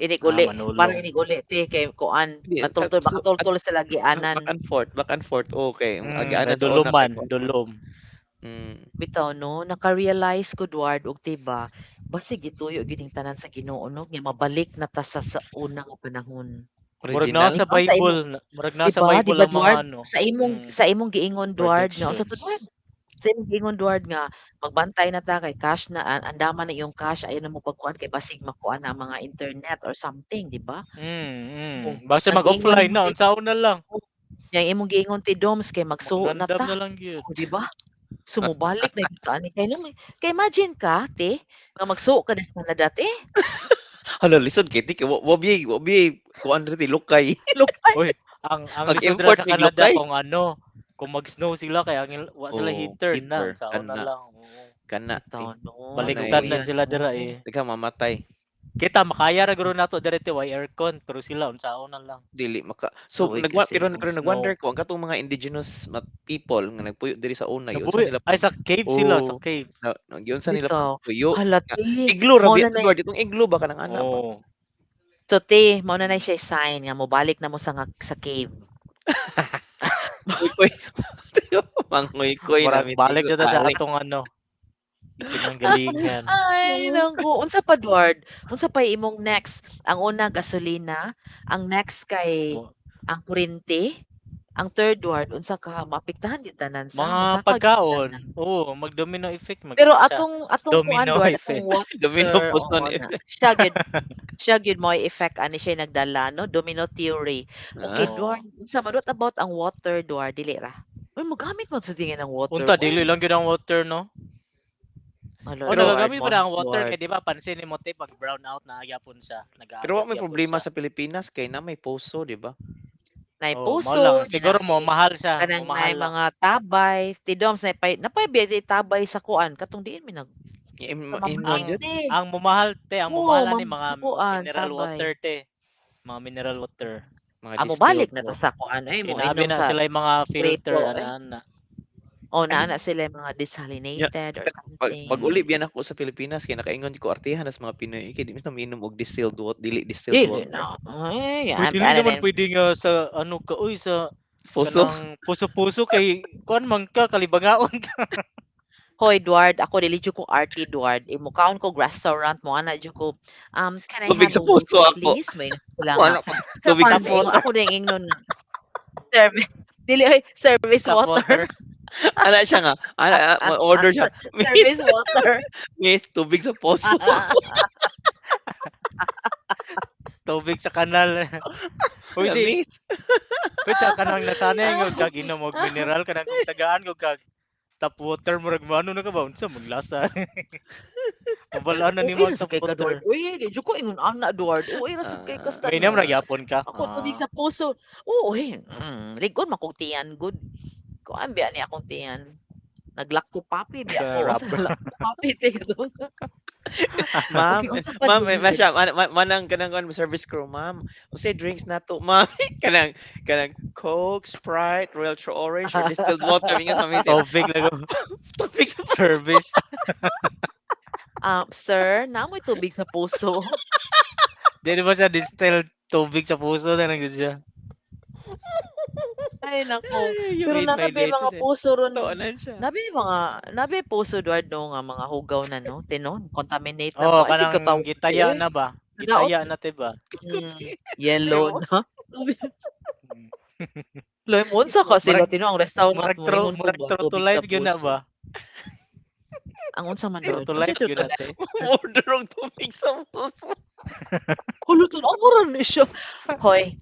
inig-uli, manulong. parang inig-uli ti kay kuan, Hindi, matultol so- makatultol sila gianan. back and forth. Okay, agianan sa una. Duluman, kay- dulom. Bitaw no, naka-realize ko Duard og tiba, basig gituyo gining tanan sa Ginoo no, nga mabalik na ta sa una nga panahon. Murag Original. na sa Sa Bible, murag na sa Diba? Bible Diba, ang mga Duard? ano. Sa imong giingon Duard nga unsa to Predictions. Duard? Sa imong giingon Duard nga magbantay na ta kay cash na andaman na yung cash ayon na mo pagkuan kay basig makuan ang mga internet or something, di ba? Basta Ang mag-offline ingon na, mo, unsaon na lang. Yang imong giingon ti Doms kay magsuo na Random ta, na lang yun. di ba? Sumubalik na kita ani kay imagine ka te nga magsuo ka sa Canada te. Hala, lisod kay ti wabi kuan riti lukay. Lupay. Uy, ang Mag-import lisod ra sa ng Canada lukay. kung mag-snow sila kaya wa sila Oo, heater na, heater, unsaon na kana. lang. Oo. Kana. Bitaw, no. Baliktad Ano na sila dira eh. Ikaw mamatay. Kita makaya ra guro nato diri way aircon pero sila unsaon na lang. Dili maka. So Uy, pero kasi kung nagwonder snow. ko ang katong mga indigenous people nga nagpuyo diri sa una yun sa Nabuhi. nila Ay sa cave sila, sa Oo. cave. yun sa nila Bitaw. puyo. Halati. Iglo ra Mao biya na na- Edward, itong iglo ba kanang ana ba? Oo. So te, mao na siya sign nga mobalik na mo sa cave. Koy. Mangoy-koy na Murag balik na sa atong pinanggalingan. Ay, nangko. Unsa pa, Edward? Unsa pa imong next? Ang una, gasolina. Ang next kay Mo- ang kuryente. Ang third ward unsa ka maapektahan gyud tanan sa Mga mosaka gyud pagkaon. tanan. Oo, mag-domino effect Pero magana siya. atong kuan Domino Duard, effect. atong Domino water, boson oo na. effect. Siya gyud mo effect ani siya nagdala no, domino theory. Okay, Ah, Oo. Duard, unsa man what about ang water Duard dili ra? Uy, mogamit man sa tingin ang water. Unta Uy, dili lang gyud ang water no. ala O Pero Duard nagagamit mo pa na ang water Duard. kay di ba pansin nimo te pag brown out na gyapon siya, pero wa nag-aagas may gyapon problema siya. sa Pilipinas kay na may poso, di ba? Nay Oh, mao lang. puso, Siguro mo dinay mahal siya, mo kanang nay mahal lang. mga tabay, tidoms napay biya tabay sa kuan katong diin mi nag sa Ingon Ang jud. Mamante. ang mamahal te, ang Oo, mamahal ani mam mga sa kuan mineral tabay. water te. Mga mineral water. Mga Amo distilled balik na ta water. sa kuan ay Kay mo nabi inom na sa sila yung mga filter gripo eh. ana-ana. O Ay, naana sila yung mga ya, desalinated or pag something. uli biyan ako sa Pilipinas kay nakaingon ko artihan sa mga Pinoy kay di mis na miinom og distilled water, dili distilled Dili water. na. Ay, Uy, ano dili naman din. pwede nga sa ano ka, uy, sa Poso. kanang puso-puso kay kuan man ka kalibangaon ka. Hoy, Edward, ako dili jud ko arty, Edward. Imukaon ko restaurant mo ana jud ko. Can I Tubig have sa a puso water ako. please? May sila nga. Wala ko tubig sa Tapos puso. ako ding ingnon nga. Service. Dili oy, service Tap water. water. Ana siya nga. Ana order siya. Service Miss, water. miss, tubig sa puso. Tubig sa kanal. Uy, di. Miss. Uy, sa kanang nasanay nga kag inom og mineral kanang kung tagaan ko kag tap water murag mano na ka ba unsa mong lasa. Mabalaan na nimo Uy, ang sa tap kay ka, water. Edward. Uy, di jud ko ingon ana, Edward. Uy, ra sad kay kasta. May ra gyapon ka. Ako tubig sa puso. Oo, ligon makugtian good. Ko ambi ani akong tiyan. Naglakto papi biya ko. Sarap. Sa lakto papi tigdo. Ma'am, Okay, unsa pa ma'am, din? masya, manang kanang kan service crew, ma'am. Usay drinks na to, ma'am. kanang Coke, Sprite, Royal True Orange, or distilled water. Ingat, ma'am. Tubig lang Tubig sa puso. service. Sir, naamoy tubig sa puso. Di ba siya distilled tubig sa puso na lang siya. Ay nako. You Pero made my nabi day mga today. puso ron. Toonan siya. Nabi puso Edward no nga mga hugaw na no. Tinon, contaminate na Oh, po. Ay, sige, kanang tawag gitaya ko, eh. na ba? Nadaot. Gitaya na te ba? Yellow na. Loy mo unsa ka sila Murag- tino ang restaurant Murag mo true, ingon ko murag ba, true to tubig life sa gyud na puso. ba? Ang unsa man True doon? to life gyud na te. Order og tubig sa puso. Kulutun ako ron ni siya. Hoy.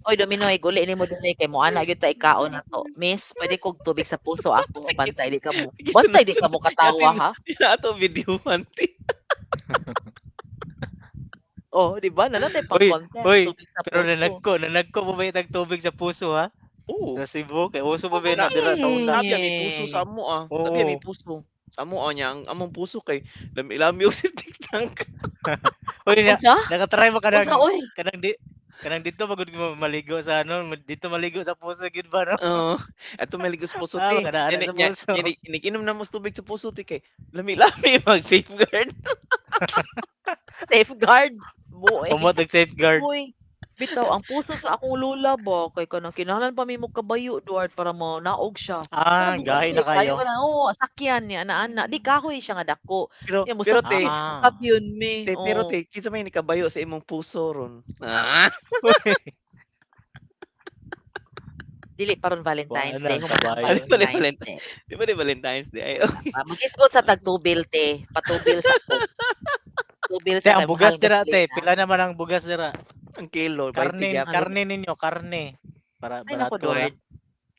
Hoy, Dominoy, guli ni mo dunay kay mo ana gyud ta ikaon na to. Miss, pwede kog tubig sa puso ako. Bantay di ka mo. Bantay di ka mo katawa ha. Ato video manti. Oh, di ba? Nanatay pang Uy, content. uy, Tubig sa pero puso. nanagko mo ba itag tubig sa puso ha? Oo. Sa Cebu, kay uso pa ba na dira sa una. Tabi ang puso sa amo ah. Oo. Tabi ang puso. Sa amo niya ang among puso kay lami-lami og septic tank. Uy, Unsa? nakatry mo Unsa oy? kanang dito pagod mo maligo sa ano, dito maligo sa puso gid ba no? Oo. Ato may ligos sa puso Ah, ti. makadaan sa puso. Iniginom na mo tubig sa puso ti kay lami-lami mag safeguard. Safeguard. Boy. Pumot og safeguard. Boy. Bitaw, ang puso sa akong lula ba? Kay kanang kinahanglan pa mi mo kabayo, Duard, para mo naog siya. Ah, gahi na kayo. Oo, sakyan niya, ana-ana. Di kahoy siya nga dako. Pero Yan mo pero sa te, cut yun, me. pero Oo. te, kinsa may nikabayo sa imong puso ron. Ah. Dili paron Valentine's Wala, Day. ang Human kabayo. Valentine's Day. Di ba di Valentine's Day? Ay, Mag-isgot sa tagtubil, te. Patubil sa tubil Te, sa ang bugas dira gasolina. te, pila naman ang bugas dira? ang kilo, 20 Karne, gyapon. karne ninyo, karne. Para Ay, naku, barato. ha? Duard.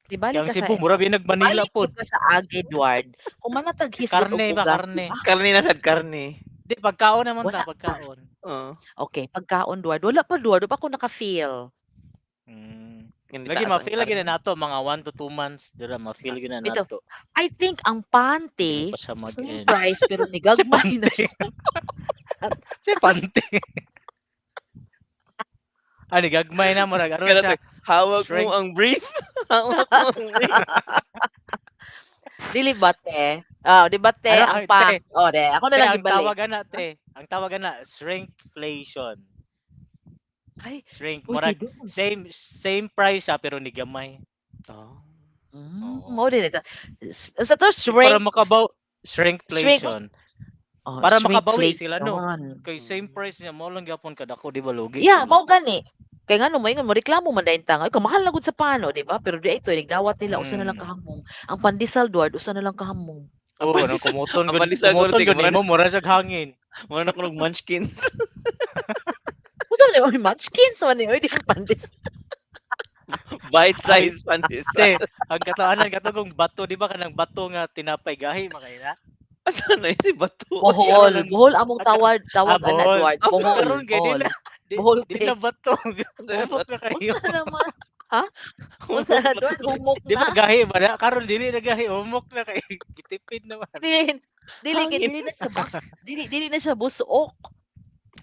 Di balik Yang ka sa... Cebu, mura ba nag-Manila Balik po? ka sa agi, Duard. Kung manatag hisgot Karne og ba, bugas, karne? di ba? Karne na sad karne. Di, pagkaon naman Wala ta, pagkaon. Oo. Okay, pagkaon, Duard. Wala pa, Duard. Wala pa ako naka-feel. Ganito Lagi taas ma-feel ang lagi karne. na nato, mga 1 to 2 months. Dira, ma-feel gina Ito. nato. I think ang Hindi panty, pa siya same mag-end. price, pero nigagmay na siya. Si Pante. Ani, gagmay na mo. Ano Kaya siya? te, hawak Shrink. mo ang brief. Hawak mo ang brief. Dili ba, te? Di ba, te? Ano, ang ang pa. te? De. Ako na Te, lang ang ibalik. tawagan na, te. Ang tawagan na, shrinkflation. Ay, Shrink. uy, Murag, tidong. same price siya, pero ni gamay. Oh. Oo. Mo din ito. Sa to, Para shrink. makabaw, shrinkflation. Oh, para makabawi shrinkflation. sila, no? Kay same price niya, mo lang gyapon kadako, di ba lugi? Yeah, mao gani. Kay ngano moingon moreklamo man dayon ta nga, "Kamahal na gud sa pano," 'di ba? Pero di ito nagdawat nila usa na lang Mm. kahamong. Ang pandesal Duard usa na lang kahamong. Ang Oo, kanang pandesal kumuton ang gud pandesal ko kumuton tig gud nimo mura siyang hangin. mura na kunog munchkins. Unsa man oy munchkins man ni oy di pandesal. Bite Ay, size pandesal. te, ang kataanan katugong bato, di ba kanang bato nga tinapay gahi makaila? Asa na iti bato? Bohol, Karon bohol among agka tawag ana bohol. Duard, Ah, bohol, Karon kay bohol. di Bohol di te. na bato. Ano na Humok na kayo. Unsa naman? Ha? Unsa Humok na na Duard tuloy. humok Di ba na? gahi ba na? Karon dili na gahi, humok na kay gitipid naman. Dili kay Hangin. dili na siya dili na siya busok.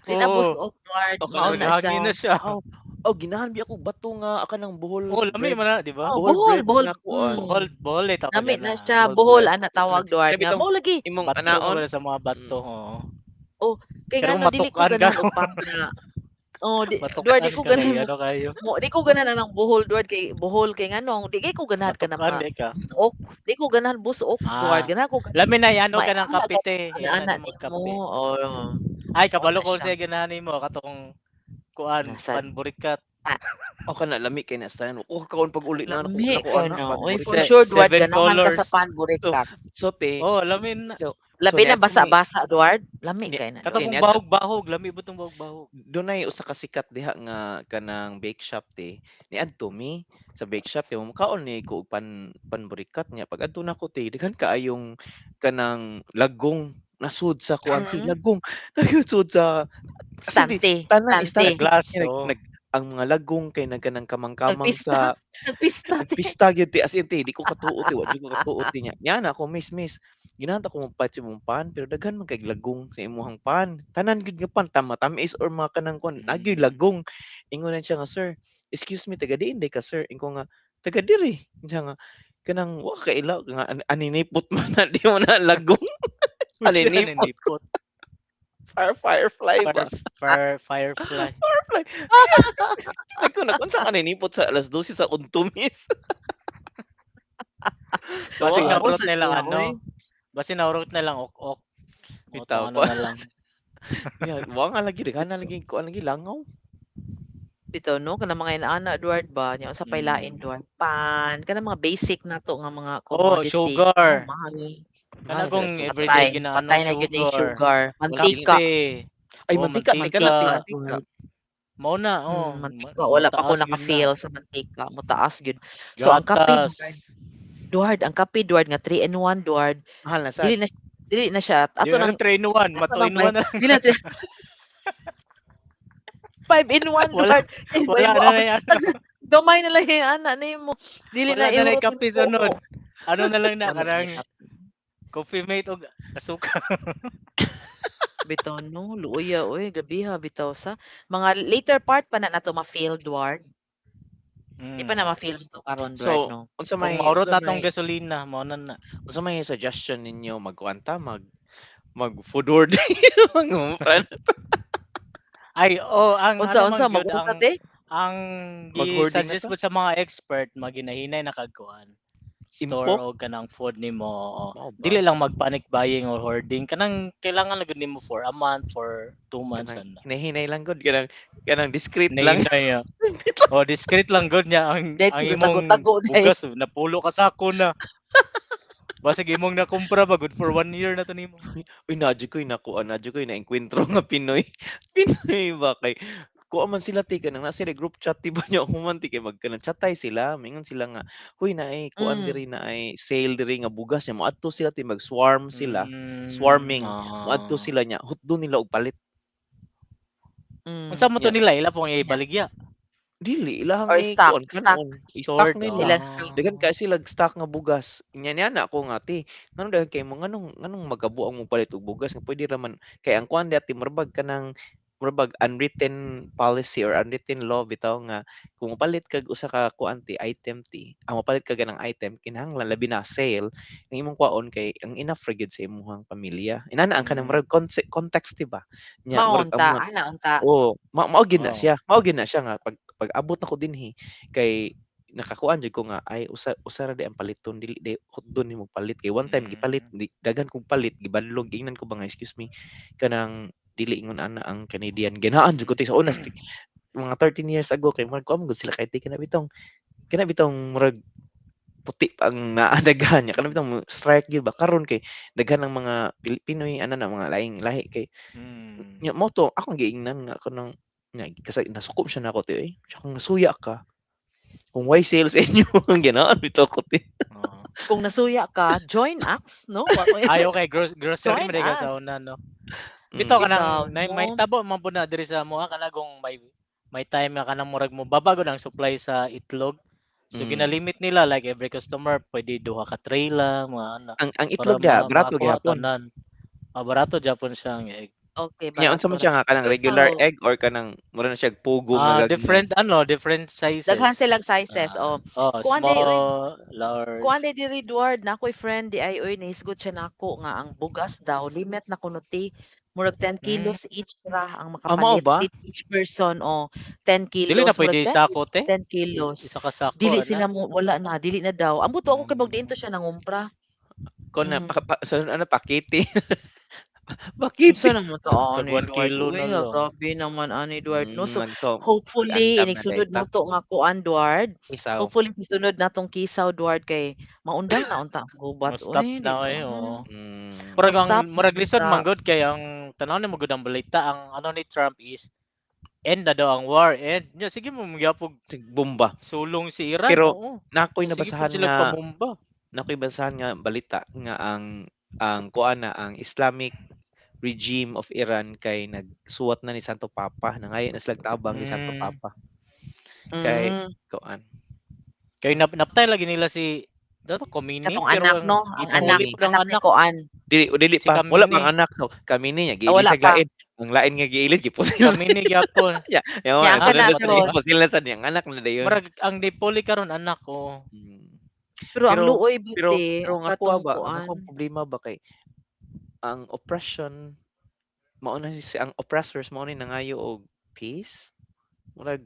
Di na Oo, busok Duard, O mao kanang na siya. hangin na siya. aw, aw ginahan bi ako bato nga aka ng buhol Oo, lami bread. man na, di ba? Oh, Buhol bread bohol. nga kuan. Bohol, bohol eh tawag Nami na ana. siya, Bohol bohol bread. ana tawag Duard Kaya nga. bitong Mao lagi. imong Bato mo anaon. wala sa mga bato, oo. Oh, kay Pero kung ngano dili ko matukan ka, ganahan og pangna. Oh, Duard matukan di ko ka kay ganahan ano kayo. di ko ganahan ang buhol Duard kay buhol kay ngano di kay ko ganahan ka na Matukan mga di ka. busok. Di ko ganahan busok Duard, Ah, ganahan ko lami na yano ka ng ana kape ka te, yano ana na nimo. magkape. Oh, Ay, mao kabalo na ko siya. sa ganahan nimo katong kuan Nasa panburikat. O kana lami kay na stan. O kaon pag uli na ako lami nako ka ana na. pan Uy, for burikat. sure Duard Seven ganahan ka sa colors. So panburikat. so te Oh, lamin na. so Labi na niadto may basa-basa Duard, lami ni kay na Katong Duard. kung niadto bahog-bahog, lami ba tong bahog-bahog? dunay usa ka sikat diha nga kanang bake shop te. Niadto mi sa bake shop kay makaon ni ko og panburikat niya. Pag adto nako te daghan kaayong kanang lagong nasud sa kuan te, Mm. lagong nasud sa as in Stante, tanan Sa stante. istante glass, nag, oh. nag ang mga lagong kay nagkanang kamang-kamang Nagpista, sa nagpista te. nagpista gyud ti as in te di ko katuo te wa jud ko katuo te niya. Niya na ako miss ginahan ta ko magpait sa imong pan pero daghan man kay lagong sa imong pan. Tanan gyud nga pan tamis or mga kanang kuan nagyoy Mm. lagong. Ingon siya nga sir, excuse me taga diin day ka sir. Ingon nga taga diri. Siya nga kanang wa ka ilaw nga aninipot man na di mo na lagong Kasi aninipot nipot. firefly ba Firefly. firefly nagko unsa ka ninipot sa alas 12 sa untumis. Basig Tawa naurot Usa na lang siya, ano, uy. basig naurot na lang ok-ok. O bitaw tong ano pa. na lang. Yeah, wa nga lagi daghan na lagi kuan lagi langaw. Bitaw no kanang mga inaana Duard ba nya unsa pay lain Mm. Duard pan kanang mga basic nato nga mga Oh, commodity sugar. mahal Kana Mahal sila kung sugar. everyday patay ginaano patay na gyud ning sugar. sugar Walang mantika Kape. Ay Oh, mantika teka lang te mantika. mantika. Duard. Mao na, oh, Mantika wala pa ako mataas gyud na. naka-feel sa mantika motaas gyud. So ang kape Gatas. Duard ang kape Duard nga 3 in 1 Duard Mahal na sad. dili na siya Di ato na nang 3 in 1, ato ma-2 nang in 1 may na lang. dili na 5 in 1 Wala Duard. Eh, wala may na na yan. gamay na lang yung ana nimo. Dili Wala na na na ihurot yung kape sunod. Ano na lang na Dami na karang coffee mate og asukal. bitaw no, luya oy, gabiha bitaw sa mga later part pa na nato ma-feel Duard. Di pa na ma-feel to karon Duard So no. unsa Kung may maurot unsa na tong may gasolina, mao na na. unsa may suggestion ninyo magkuanta mag food order mangumpran Ay, oh, ang Unsa ano man unsa gyud mag-unsa te? ang mag-hoarding na gi-suggest ta? po sa mga expert maginahinay na kagkuan. Store Impok? og kanang food nimo. Mao ba? Dili lang mag-panic buying or hoarding. Kanang kailangan lang gud nimo for a month, for 2 months Kanang ana. hinahinay lang gud kanang discreet lang. Nahinay. Oh, discreet lang gud niya ang Dahil imong tago-tago dahil. bugas napulo ka sako na. Basig imong nakumpra ba good for 1 year na to nimo. Uy nadyo koy naengkwentro nga Pinoy. Pinoy ba kay kuha man sila ti kanang nasa sila group chat ti ba niya human ti kay magkanang chatay sila mingon sila nga huy naay kuan diri naay sale diri nga bugas nya moadto sila ti mag-swarm sila swarming moadto Ah. sila nya hutdo nila og palit Unsa mo to nya nila ila pong ibaligya. dili ilahang Or stock, kuan kanon i-stock Stored. nila Ilang stock. dagan kay sila stock nga bugas nya na ako nga ti ngano dagan kay mo nganong magabuang mo palit og bugas nga pwede ra man kay ang kuan dati murabag kanang murabag unwritten policy or unwritten law bitaw nga kung mopalit kag usa ka kuan ti item ti ang mopalit ka ganang item kinahanglan labi na sale ang imong kuwaon kay ang enough ra gyud sa imong pamilya inana ang kanang murag context ti ba nya murag Maunta, ang ana unta. oo mao gid na Oo. siya mao gid na siya nga pag abot na ko dinhi kay nakakuan jud ko nga ay usa ra di ang paliton dili di hutdon nimo palit kay one time gipalit dagan kog palit gibadlog ingnan ko ba nga excuse me kanang dili ingon ana ang Canadian ginaan jud ko ti sa unas mga 13 years ago kay murag kuan gud sila kay di kinabitong murag puti pa ang naadaghan niya kanang strike gyud ba karon kay daghan ng mga Pinoy ana na mga laing lahi kay Mm. nya mo to akong giingnan nga kanang nga kasi nasukom siya nako ti siya kung nasuya ka kung why sales inyo ang ganaon bitaw ko ti Oo. Kung nasuya ka, join us, no? Wa ko Ay, okay, grocery join man ka us. sa una, no? Bitaw ka mm. Bitaw, nang may no? tabo man pud na diri sa amoa kana kung may time nga kanang murag mo babago ang supply sa itlog. So Mm. ginalimit nila like every customer pwede duha ka tray lang mga ana Ang para itlog dia barato makakuha gyapon tanan. Barato Japon siya ang egg. Okay, nya unsa barato man ra. siya nga kanang regular Pero egg or kanang mura na siya pugo nga gagmay Different daghan sizes. silang sizes. Oh, kuan day uy, Small, kuan large. day diri Edward na ako'y friend di ay uy nahisgot siya nako nga ang bugas daw limit na kuno ti murag 10 Hmm, kilos each ra ang mao makapalit ba each person o 10 dili na kilos pwede murag 10 sako te. 10 kilos. Isa ka sako Dili ana. sila mo wala na, dili na daw. Ambot ako kay magdiinto Hmm. siya nangumpra. kon na Mm. sa ano pakete Unsa pakete naman ta Tag ani 1 Edward? kilo Uy, na nga lang. grabe naman ani Edward, no? So, so hopefully antam inig na day sunod ta mo to nga kuan Edward. isaw Hopefully sunod natong kisaw Edward kay maundang na unta ang gubat Mo-stop uy, di na ba? eh, oo. mm. Ma-stop na Murag lisod man unta. gud kay ang tanaw ni magud ang balita ang ano ni Trump is end na daw ang war end. Nya sige mo magyapog Sig bomba sulong si Iran, pero oo. nakoy O sige po nabasahan sila nga pamumba. balita nga ang kuan na ang Islamic regime of Iran kay nagsuwat na ni Santo Papa nangayo na sila tabang ni Santo Hmm. Papa kay Mm. kuan Kay naptay lagi nila si dato Khomeini Katong pero anak ang no, ang anak, gipahuli Khomeini pud ang anak ni anak kuan. dili si pa wala pang Kamini. anak so kami niya Ah, wala giilisag pa. lain ang lain nga giilis Si gipusil Kamini gyapon. ya yo Nya ang ang Ah, sunod kana na sa gimatay. karon. gipusil na sa niyang anak na dayon Murag ang dipoli karon anak ko. mm. Pero ang pero luoy pero bitti pero ang ako katong ba ang kuan. akong problema ba kay ang oppression mao na ang oppressors mao ni nangayo og peace murag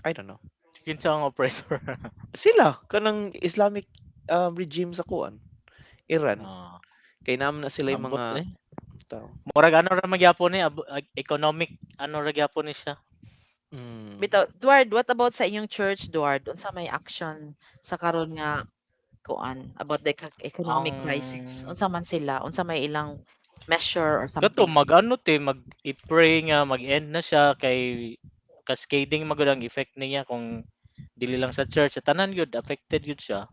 I don't know Kinsa ang oppressor. sila kanang Islamic regime sa kuan Iran Ah, kay naman na sila yung ambot mga eh. tao Murag ano ra magyapon ni economic ano ra gyapon ni siya. mm. Bitaw, Edward, what about sa inyong church, Edward? Unsa may action sa karon nga kuan about the Ang economic crisis? Unsa man sila? Unsa may ilang measure or kato something? mag-ano te mag-i-pray nga mag-end na siya kay cascading magud ang effect niya kung dili lang sa church sa tanan gyud affected gyud siya.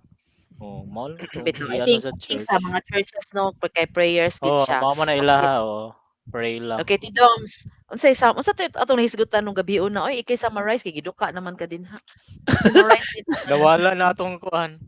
Oh, mao lang to Bitaw, i-ano sa I think sa church. mga churches no, kay prayers gid Oh, siya. mao man na Okay, ilaha oh. Pray lang. okay, Tidoms. Unsa to atong nahisgutan nung gabi una? Oy, ikay summarize kay giduka naman ka din ha. Summarize din ang tanan. Nawala na atong kuan.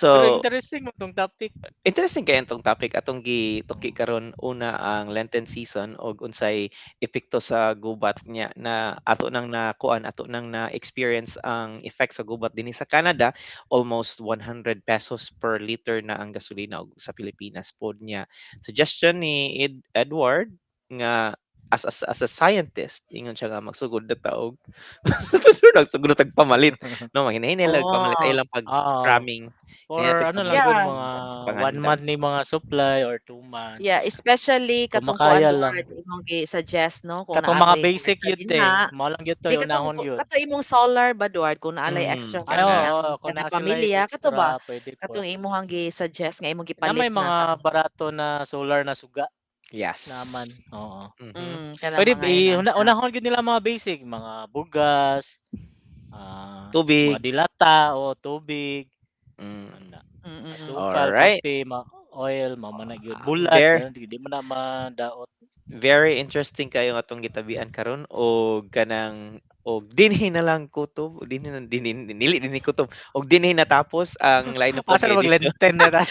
Pero So interesting mo tong topic. interesting kay itong topic atong gituki Mm. karon una ang Lenten season og unsay epekto sa gubat niya na ato nang na experience ang effect sa gubat dinhi sa Canada almost 100 pesos per liter na ang gasolina og sa Pilipinas pod niya suggestion ni Edward nga as a scientist ingon siya nga magsugod na taog nagsugod tag pamalit no mahinahinay lang pamalit ay Oh, lang pag Ah, cramming for kaya ano lang pamalit gud yeah. mga 1 panganda month ni mga supply or 2 months. Yeah, especially Kung katong kuan makaya lang. Edward imong gi-suggest no kung Katong mga naabay basic extra yun din te. ha. Mao lang gyud to Di katong unahon gyud. kato imong solar ba Duard kung naalay extra Ay for kana oo, kung kada naa sila pamilya kato ba extra pwede po. katong imong gi-suggest nga imong Na gipalit may na mga katong barato na solar na suga naman. yes Oo. mhm kada Pwede mga inana. unahon gyud nila mga basic, mga bugas, mga tubig dilata o tubig, mm. ana. Mm. Asukal, Alright. kape, oil, mao man na gyud. Ah, Bulat, very di mo na madaot. very interesting kayo nga atong gitabian karon og kanang og dinhi na lang kutob dinhi na dinili dinhi kutob og dinhi natapos ang line pod Asa nga na edisyon maglenten na ta?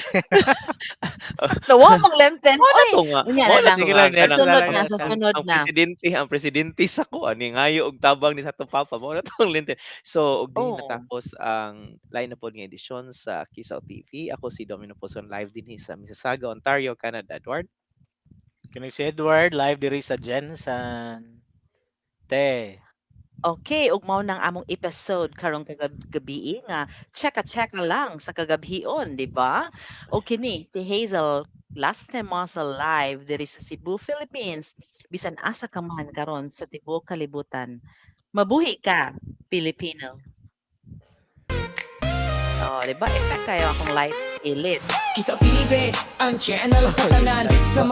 Nawa mang lenten mo na oy. to nga Unya mo na na lang. to Sige nga lang, ang next kanang na Susunod lang na, nata. susunod na. ang presidente sa ko ani ngayo og tabang ni sa atong papa mo na to ang lente so og dinhi Oo. natapos ang line pod nga edisyon sa Kisaw TV ako si Domino Poson live dinhi sa Mississauga Ontario Canada Edward Kini si Edward live diri sa Jensen. Te. Okay, ug mao nang among episode karong gabi nga cheka-cheka lang sa kagabhion, di ba? O kini si Hazel last time mo sa live diri sa Cebu, Philippines. Bisan asa ka man karon sa tibuok kalibutan. Mabuhi ka, Pilipino. Oh, di ba? Effect kayo akong light elite. Kiss TV, ang channel sa tanan. Sa